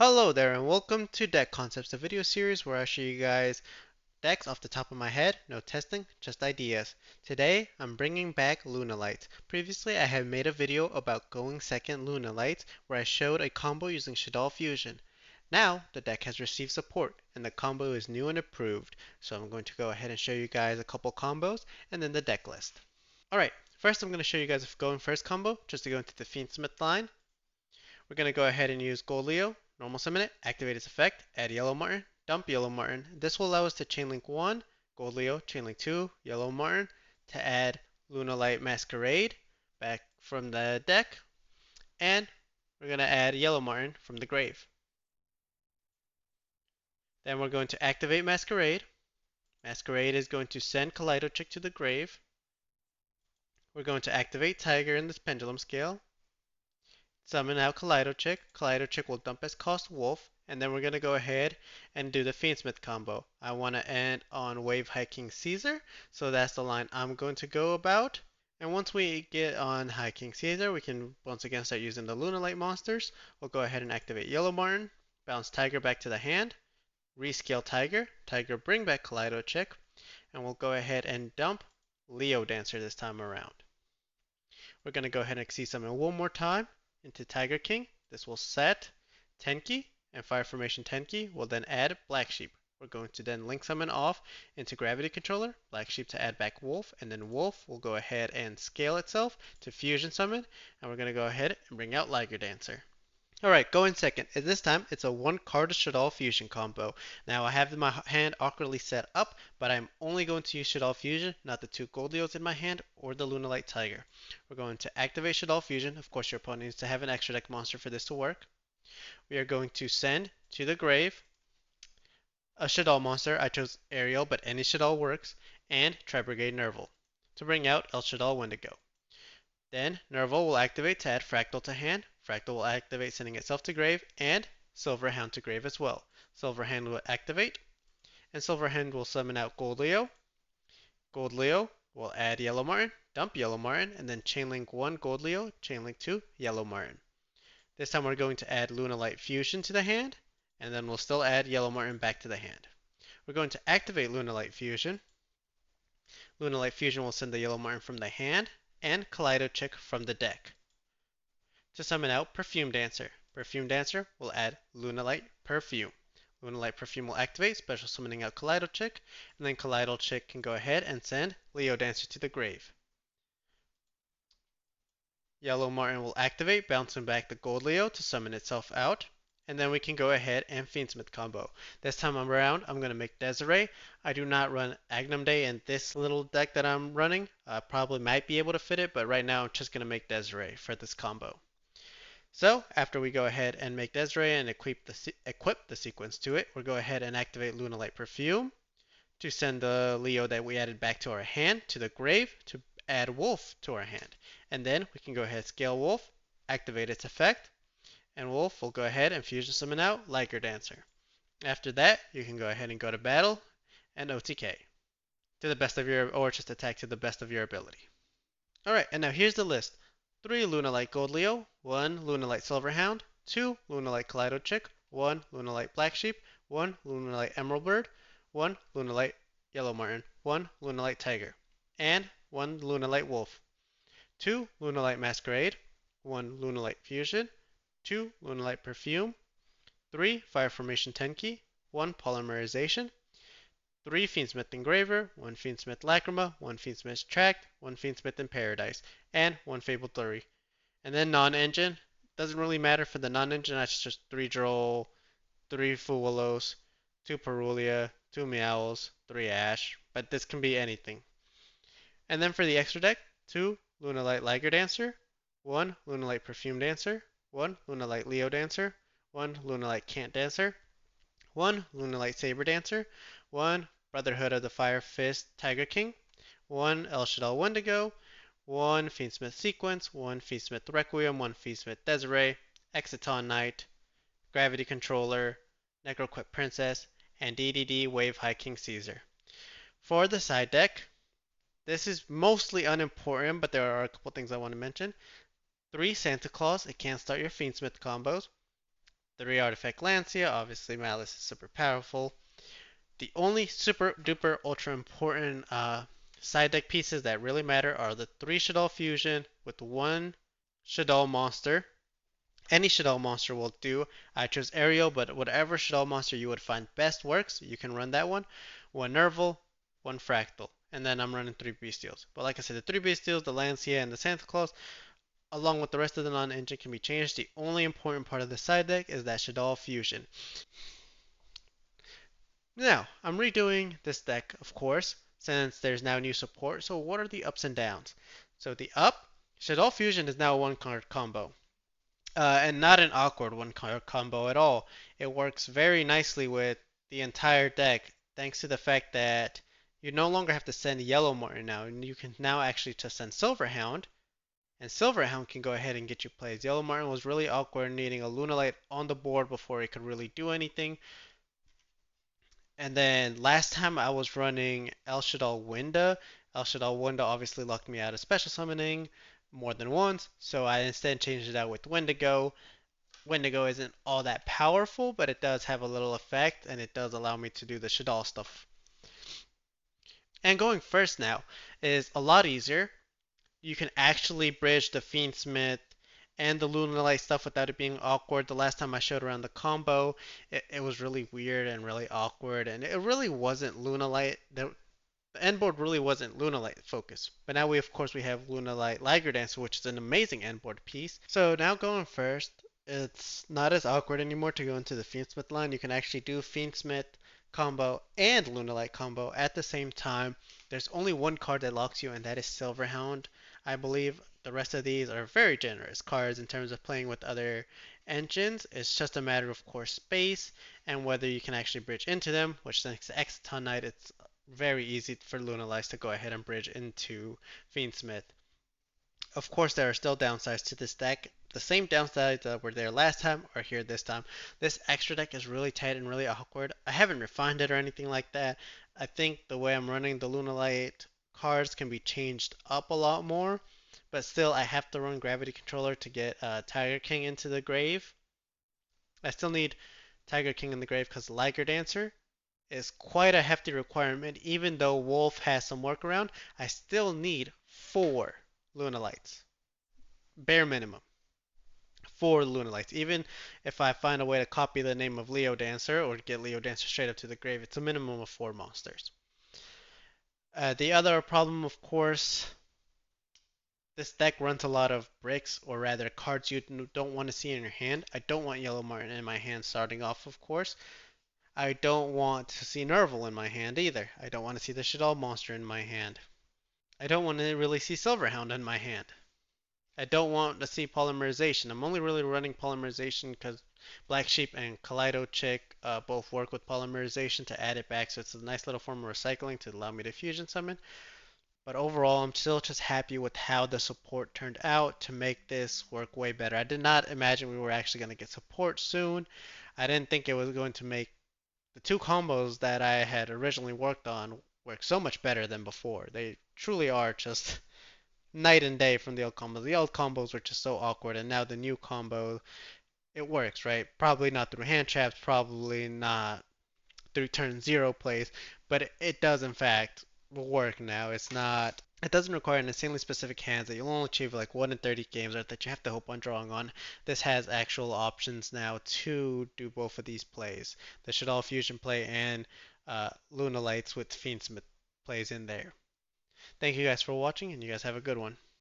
Hello there and welcome to Deck Concepts, a video series where I show you guys decks off the top of my head, no testing, just ideas. Today I'm bringing back lunalights. Previously I had made a video about going second lunalights where I showed a combo using shaddoll fusion. Now the deck has received support and the combo is new and approved, so I'm going to go ahead and show you guys a couple combos and then the deck list. Alright, first I'm going to show you guys a going first combo just to go into the Fiendsmith line. We're going to go ahead and use Gold Leo, normal summon it, activate its effect, add Yellow Martin, dump Yellow Martin. This will allow us to Chainlink 1, Gold Leo, Chainlink 2, Yellow Martin, to add Lunalight Masquerade back from the deck, and we're going to add Yellow Martin from the grave. Then we're going to activate Masquerade. Masquerade is going to send Kaleido Chick to the grave. We're going to activate Tiger in this pendulum scale. Summon out Kaleido Chick. Kaleido Chick will dump as cost Wolf, and then we're going to go ahead and do the Fiendsmith combo. I want to end on Wave Hiking Caesar, so that's the line I'm going to go about. And once we get on High King Caesar, we can once again start using the Lunalight monsters. We'll go ahead and activate Yellow Martin, bounce Tiger back to the hand, rescale Tiger, Tiger bring back Kaleido Chick, and we'll go ahead and dump Leo Dancer this time around. We're going to go ahead and Xyz summon one more time into Tiger King. This will set Tenki, and Fire Formation Tenki will then add Black Sheep. We're going to then link summon off into Gravity Controller, Black Sheep to add back Wolf, and then Wolf will go ahead and scale itself to Fusion Summon, and we're going to go ahead and bring out Liger Dancer. Alright, going second. At this time, it's a one card Shaddoll Fusion combo. Now, I have my hand awkwardly set up, but I'm only going to use Shaddoll Fusion, not the two Goldios in my hand or the Lunalight Tiger. We're going to activate Shaddoll Fusion. Of course, your opponent needs to have an extra deck monster for this to work. We are going to send to the grave a Shaddoll monster. I chose Ariel, but any Shaddoll works, and Tri-Brigade Nerval to bring out El Shaddoll Wendigo. Then Nerval will activate to add Fractal to hand. Fractal will activate sending itself to grave, and Silverhound to grave as well. Silverhand will activate, and Silverhand will summon out Gold Leo. Gold Leo will add Yellow Martin, dump Yellow Martin, and then Chainlink 1 Gold Leo, Chainlink 2 Yellow Martin. This time we're going to add Lunalight Fusion to the hand, and then we'll still add Yellow Martin back to the hand. We're going to activate Lunalight Fusion. Lunalight Fusion will send the Yellow Martin from the hand, and Kaleido Chick from the deck. To summon out Perfume Dancer. Perfume Dancer will add Lunalight Perfume. Lunalight Perfume will activate, special summoning out Kaleido Chick, and then Kaleido Chick can go ahead and send Leo Dancer to the grave. Yellow Martin will activate, bouncing back the Gold Leo to summon itself out, and then we can go ahead and Fiendsmith combo. This time around, I'm going to make Desiree. I do not run Agnum Day in this little deck that I'm running. I probably might be able to fit it, but right now I'm just going to make Desiree for this combo. So after we go ahead and make Desiree and equip the sequence to it, we'll go ahead and activate Lunalight Perfume to send the Leo that we added back to our hand to the grave to add Wolf to our hand. And then we can go ahead and scale Wolf, activate its effect, and Wolf will go ahead and fusion summon out Liger Dancer. After that, you can go ahead and go to battle and OTK to the best of your, or just attack to the best of your ability. Alright, and now here's the list. 3 Lunalight Gold Leo, 1 Lunalight Silverhound, 2 Lunalight Kaleido Chick, 1 Lunalight Black Sheep, 1 Lunalight Emerald Bird, 1 Lunalight Yellow Martin, 1 Lunalight Tiger, and 1 Lunalight Wolf, 2 Lunalight Masquerade, 1 Lunalight Fusion, 2 Lunalight Perfume, 3 Fire Formation Tenki, 1 Polymerization, 3 Fiendsmith Engraver, 1 Fiendsmith Lacrima, 1 Fiendsmith Tract, 1 Fiendsmith in Paradise, and 1 Fabled Flurry. And then non-engine, doesn't really matter for the non-engine, that's just 3 Droll, 3 Fuwalos, 2 Perulia, 2 Meowls, 3 Ash, but this can be anything. And then for the extra deck, 2 Lunalight Liger Dancer, 1 Lunalight Perfume Dancer, 1 Lunalight Leo Dancer, 1 Lunalight Cant Dancer, 1 Lunalight Saber Dancer, 1 Brotherhood of the Fire Fist Tiger King, 1 El Shaddoll Wendigo, 1 Fiendsmith Sequence, 1 Fiendsmith Requiem, 1 Fiendsmith Desiree, Exciton Knight, Gravity Controller, Necroquip Princess, and DDD Wave High King Caesar. For the side deck, this is mostly unimportant, but there are a couple things I want to mention. 3 Santa Claus, it can start your Fiendsmith combos. 3 artifact Lancia. Obviously, Malice is super powerful. The only super duper ultra important side deck pieces that really matter are the 3 shaddoll fusion with 1 shaddoll monster. Any shaddoll monster will do. I chose Ariel, but whatever shaddoll monster you would find best works, you can run that one. 1 Nerval, 1 Fractal. And then I'm running 3 Bestials. But like I said, the 3 Bestials, the Lancia, and the Santa Claus, along with the rest of the non-engine, can be changed. The only important part of the side deck is that shaddoll fusion. Now, I'm redoing this deck, of course, since there's now new support. So what are the ups and downs? So the up, shaddoll fusion is now a 1 card combo. And not an awkward 1 card combo at all. It works very nicely with the entire deck, thanks to the fact that you no longer have to send Yellow Martin now, and you can now actually just send Silverhound, and Silverhound can go ahead and get you plays. Yellow Martin was really awkward, needing a Lunalight on the board before it could really do anything. And then last time I was running El Shaddoll Winda. El Shaddoll Winda obviously locked me out of special summoning more than once, so I instead changed it out with Wendigo. Wendigo isn't all that powerful, but it does have a little effect, and it does allow me to do the Shaddoll stuff. And going first now is a lot easier. You can actually bridge the Fiendsmith and the Lunalight stuff without it being awkward. The last time I showed around the combo, it was really weird and really awkward, and it really wasn't Lunalight. The end board really wasn't Lunalight focused. But now of course we have Lunalight Liger Dancer, which is an amazing end board piece. So now going first, it's not as awkward anymore to go into the Fiendsmith line. You can actually do Fiendsmith combo and Lunalight combo at the same time. There's only 1 card that locks you, and that is Silverhound, I believe. The rest of these are very generous cards in terms of playing with other engines. It's just a matter of course space and whether you can actually bridge into them, which thanks to Exciton Knight, it's very easy for Lunalights to go ahead and bridge into Fiendsmith. Of course, there are still downsides to this deck. The same downsides that were there last time are here this time. This extra deck is really tight and really awkward. I haven't refined it or anything like that. I think the way I'm running the Lunalight cards can be changed up a lot more. But still, I have to run Gravity Controller to get Tiger King into the grave. I still need Tiger King in the grave because Liger Dancer is quite a hefty requirement. Even though Wolf has some workaround, I still need 4 Lunalights. Bare minimum. 4 Lunalights. Even if I find a way to copy the name of Leo Dancer or get Leo Dancer straight up to the grave, it's a minimum of 4 monsters. The other problem, of course, this deck runs a lot of bricks, or rather cards you don't want to see in your hand. I don't want Yellow Martin in my hand starting off, of course. I don't want to see Nerval in my hand either. I don't want to see the Shaddoll monster in my hand. I don't want to really see Silverhound in my hand. I don't want to see polymerization. I'm only really running polymerization because Black Sheep and Kaleido Chick both work with polymerization to add it back, so it's a nice little form of recycling to allow me to fusion summon. But overall, I'm still just happy with how the support turned out to make this work way better. I did not imagine we were actually going to get support soon. I didn't think it was going to make the 2 combos that I had originally worked on work so much better than before. They truly are just night and day from the old combos. The old combos were just so awkward, and now the new combo, it works, right? Probably not through hand traps, probably not through turn 0 plays, but it does in fact work now. It doesn't require an insanely specific hands that you'll only achieve like 1 in 30 games or that you have to hope on drawing on. This has actual options now to do both of these plays. The Shaddoll Fusion play and Lunalights with Fiendsmith plays in there. Thank you guys for watching, and you guys have a good one.